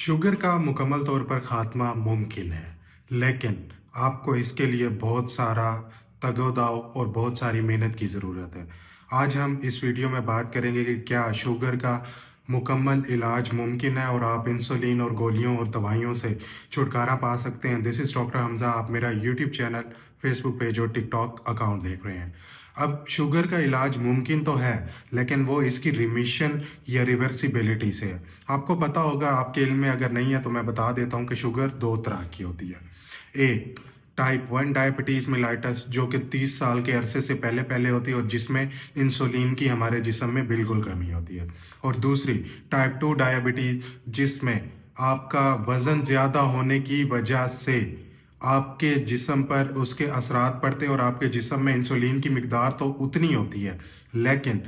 Sugar का मुकम्मल तौर पर ख़ात्मा मुमकिन है, लेकिन आपको इसके लिए बहुत सारा तगोदाव और बहुत सारी मेहनत की ज़रूरत है। आज हम इस वीडियो में बात करेंगे कि क्या शुगर का मुकम्मल इलाज मुमकिन है और आप इंसुलिन और गोलियों और दवाइयों से छुटकारा पा सकते हैं। This is doctor Hamza. आप मेरा यूट्यूब चैनल, फेसबुक पेज और टिकटॉक अकाउंट देख रहे हैं। अब शुगर का इलाज मुमकिन तो है, लेकिन वो इसकी रिमिशन या रिवर्सिबिलिटी से है। आपको पता होगा, आपके इल्म में अगर नहीं है तो मैं बता देता हूँ कि शुगर दो तरह की होती है। एक, टाइप 1 डायबिटीज़ मेलाइटस, जो कि 30 साल के अरसे से पहले पहले होती है और जिसमें इंसुलिन की हमारे जिस्म में बिल्कुल कमी होती है। और दूसरी, टाइप 2 डायबिटीज़, जिसमें आपका वज़न ज़्यादा होने की वजह से आपके जिस्म पर उसके असरात पड़ते हैं और आपके जिस्म में इंसुलिन की मिकदार तो उतनी होती है, लेकिन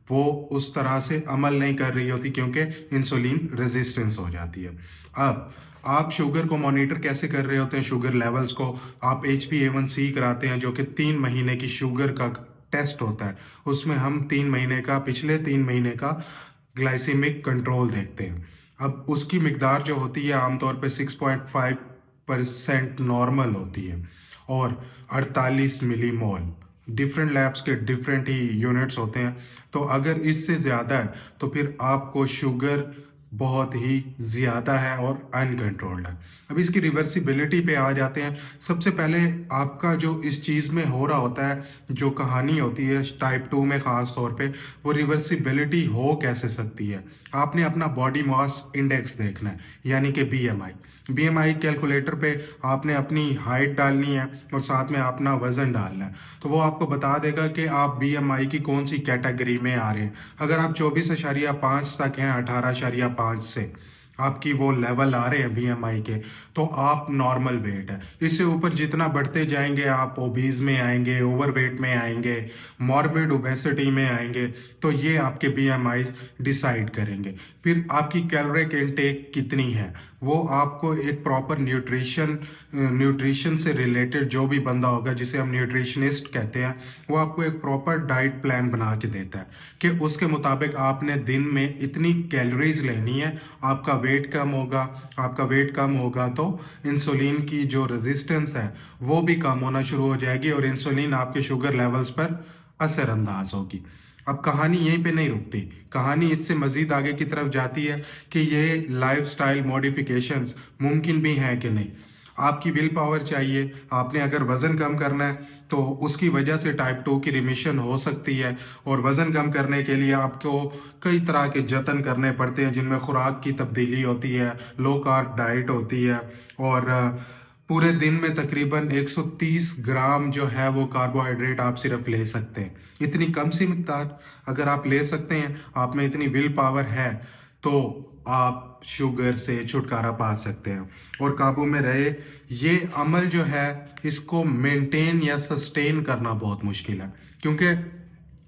वो उस तरह से अमल नहीं कर रही होती क्योंकि इंसुलिन रेजिस्टेंस हो जाती है। अब आप शुगर को मॉनिटर कैसे कर रहे होते हैं? शुगर लेवल्स को आप HbA1c कराते हैं, जो कि 3 महीने की शुगर का टेस्ट होता है। उसमें हम 3 महीने का, पिछले 3 महीने का ग्लाइसेमिक कंट्रोल देखते हैं। अब उसकी मिकदार जो होती है आमतौर पे 6.5% नॉर्मल होती है और 48 मिलीमोल। डिफरेंट लैब्स के डिफरेंट ही यूनिट्स होते हैं। तो अगर इससे ज़्यादा है तो फिर आपको शुगर बहुत ही ज़्यादा है और अनकंट्रोल्ड है। अब इसकी रिवर्सिबिलिटी पे आ जाते हैं। सबसे पहले आपका जो इस चीज़ में हो रहा होता है, जो कहानी होती है टाइप 2 में ख़ास तौर पे, वो रिवर्सिबिलिटी हो कैसे सकती है? आपने अपना बॉडी मास इंडेक्स देखना है, यानी कि BMI। BMI कैलकुलेटर पे आपने अपनी हाइट डालनी है और साथ में अपना वज़न डालना है। तो वो आपको बता देगा कि आप BMI की कौन सी कैटेगरी में आ रहे हैं। अगर आप 24.5 तक हैं, 18.5 से आपकी वो लेवल आ रहे हैं BMI के, तो आप नॉर्मल वेट है। इससे ऊपर जितना बढ़ते जाएंगे आप ओबीज में आएंगे, ओवरवेट में आएंगे, मॉर्बिड ओबेसिटी में आएंगे। तो ये आपके BMI डिसाइड करेंगे। फिर आपकी कैलोरिक इनटेक कितनी है, वो आपको एक प्रॉपर न्यूट्रिशन से रिलेटेड जो भी बंदा होगा, जिसे हम न्यूट्रिशनिस्ट कहते हैं, वो आपको एक प्रॉपर डाइट प्लान बना के देता है कि उसके मुताबिक आपने दिन में इतनी कैलोरीज लेनी है। आपका वेट कम होगा, आपका वेट कम होगा तो इंसुलिन की जो रेजिस्टेंस है वो भी कम होना शुरू हो जाएगी और इंसुलिन आपके शुगर लेवल्स पर असरअंदाज होगी। अब कहानी यहीं पे नहीं रुकती, कहानी इससे मज़ीद आगे की तरफ जाती है कि ये लाइफस्टाइल मॉडिफिकेशंस मुमकिन भी हैं कि नहीं। आपकी विल पावर चाहिए। आपने अगर वज़न कम करना है तो उसकी वजह से टाइप 2 की रिमिशन हो सकती है। और वज़न कम करने के लिए आपको कई तरह के जतन करने पड़ते हैं, जिनमें खुराक की तब्दीली होती है, लो कार्ब डाइट होती है और पूरे दिन में तकरीबन 130 ग्राम जो है वो कार्बोहाइड्रेट आप सिर्फ ले सकते हैं। इतनी कम सी मिकदार अगर आप ले सकते हैं, आप में इतनी विल पावर है, तो आप शुगर से छुटकारा पा सकते हैं और काबू में रहे। ये अमल जो है, इसको मेंटेन या सस्टेन करना बहुत मुश्किल है, क्योंकि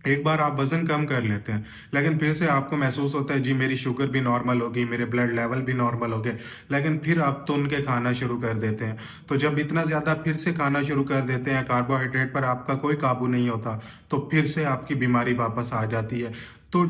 एक बार आप वज़न कम कर लेते हैं, लेकिन फिर से आपको महसूस होता है जी मेरी शुगर भी नॉर्मल हो गई, मेरे ब्लड लेवल भी नॉर्मल हो गए, लेकिन फिर आप तुन के खाना शुरू कर देते हैं। तो जब इतना ज़्यादा फिर से खाना शुरू कर देते हैं, कार्बोहाइड्रेट पर आपका कोई काबू नहीं होता, तो फिर से आपकी बीमारी वापस आ जाती है। तो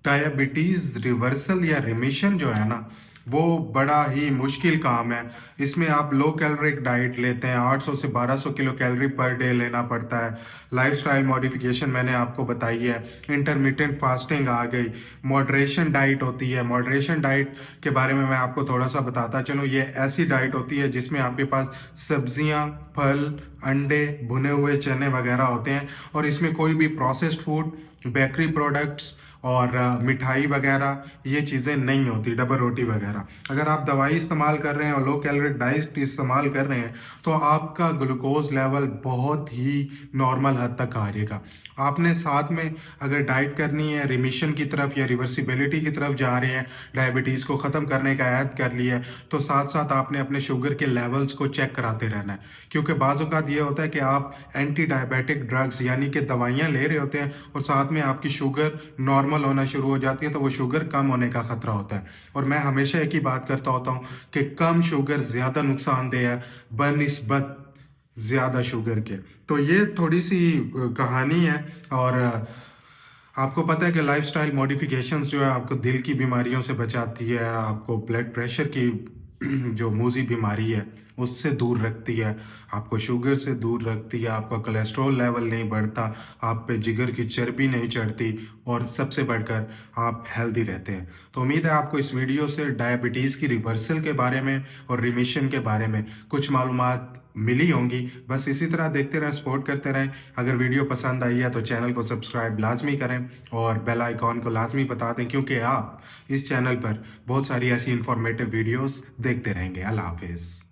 डायबिटीज़ रिवर्सल या रिमिशन जो है ना, वो बड़ा ही मुश्किल काम है। इसमें आप लो कैलोरिक डाइट लेते हैं, 800 से 1200 किलो कैलोरी पर डे लेना पड़ता है। लाइफस्टाइल मॉडिफिकेशन मैंने आपको बताई है, इंटरमिटेंट फास्टिंग आ गई, मॉडरेशन डाइट होती है। मॉडरेशन डाइट के बारे में मैं आपको थोड़ा सा बताता चलूँ। ये ऐसी डाइट होती है जिसमें आपके पास सब्जियां, फल, अंडे, भुने हुए चने वगैरह होते हैं और इसमें कोई भी प्रोसेस्ड फूड, बेकरी प्रोडक्ट्स और मिठाई वगैरह ये चीज़ें नहीं होती, डबल रोटी वगैरह। अगर आप दवाई इस्तेमाल कर रहे हैं और लो कैलोरिक डाइट इस्तेमाल कर रहे हैं तो आपका ग्लूकोज लेवल बहुत ही नॉर्मल हद तक आ जाएगा। आपने साथ में अगर डाइट करनी है, रिमिशन की तरफ या रिवर्सिबिलिटी की तरफ जा रहे हैं, डायबिटीज़ को ख़त्म करने का ऐद कर लिया है, तो साथ साथ आपने अपने शुगर के लेवल्स को चेक कराते रहना है। क्योंकि बाज़ औक़ात ये होता है कि आप एंटी डायबिटिक ड्रग्स यानी कि दवाइयाँ ले रहे होते हैं और साथ में आपकी शुगर नॉर्मल होना शुरू हो जाती है, तो वो शुगर कम होने का ख़तरा होता है। और मैं हमेशा एक ही बात करता होता हूँ कि कम शुगर ज़्यादा नुकसानदेह है बनिस्बत ज़्यादा शुगर के। तो ये थोड़ी सी कहानी है और आपको पता है कि लाइफस्टाइल मॉडिफिकेशंस जो है आपको दिल की बीमारियों से बचाती है, आपको ब्लड प्रेशर की जो मूजी बीमारी है उससे दूर रखती है, आपको शुगर से दूर रखती है, आपका कोलेस्ट्रॉल लेवल नहीं बढ़ता, आप पे जिगर की चर्बी नहीं चढ़ती और सबसे बढ़कर आप हेल्दी रहते हैं। तो उम्मीद है आपको इस वीडियो से डायबिटीज़ की रिवर्सल के बारे में और रिमिशन के बारे में कुछ मालूमात मिली होंगी। बस इसी तरह देखते रहें, सपोर्ट करते रहें। अगर वीडियो पसंद आई है तो चैनल को सब्सक्राइब लाजमी करें और बेल आइकॉन को लाजमी बता दें, क्योंकि आप इस चैनल पर बहुत सारी ऐसी इंफॉर्मेटिव वीडियोस देखते रहेंगे। अल्लाह हाफिज़।